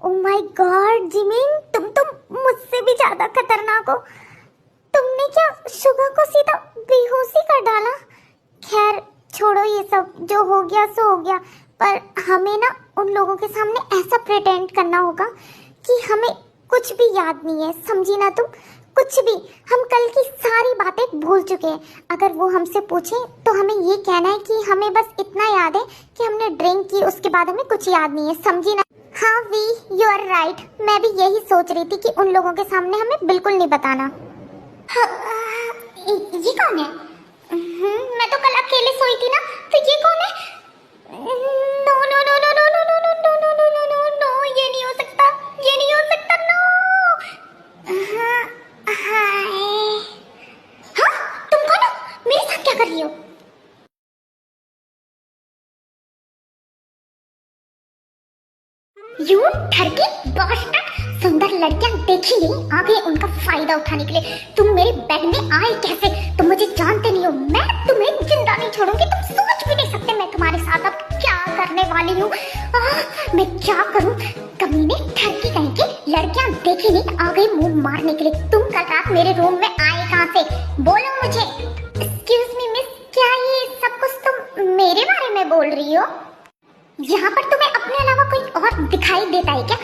Oh my God Jimin, तुम तो मुझसे भी ज्यादा खतरनाक हो। तुमने क्या शुगा को सीधा बेहोशी कर डाला? खैर छोड़ो, ये सब जो हो गया सो हो गया। पर हमें ना उन लोगों के सामने ऐसा प्रिटेंड करना होगा कि हमें कुछ भी याद नहीं है, समझी ना तुम? कुछ भी, हम कल की सारी बातें भूल चुके हैं। अगर वो हमसे पूछे तो हमें ये कहना है कि हमें बस इतना याद है कि हमने ड्रिंक की, उसके बाद हमें कुछ याद नहीं है, समझी ना? हाँ वी, यू आर राइट। मैं भी यही सोच रही थी कि उन लोगों के सामने हमें बिल्कुल नहीं बताना। हाँ, ये कौन है? मैं तो कल अकेले सोई थी ना, तो ये कौन है? No no no no no no no no no no no no no no, ये नहीं हो सकता, ये नहीं हो सकता, नो। हाँ, हाय। हाँ, तुम कौन हो? मेरे साथ क्या कर रही हो? यू ठरकी बास्टर्ड, सुंदर लड़कियां देखी नहीं, आ गई उनका फायदा उठाने के लिए। तुम मेरे बेड में आए कैसे? तुम मुझे जानते नहीं हो, मैं तुम्हें जिंदा नहीं छोड़ूंगी। तुम सोच भी नहीं सकते मैं तुम्हारे साथ अब क्या करने वाली हूँ। मैं क्या करूँ? कमीने ठरकी कहीं की लड़कियां देखी नहीं, आ गई मुंह मारने के लिए। तुम कल रात मेरे रूम में आए कहाँ से? बोलो मुझे। एक्सक्यूज मी मिस, क्या ये सब कुछ तुम मेरे बारे में बोल रही हो? यहाँ पर तुम्हें अपने अलावा कोई और दिखाई देता है क्या?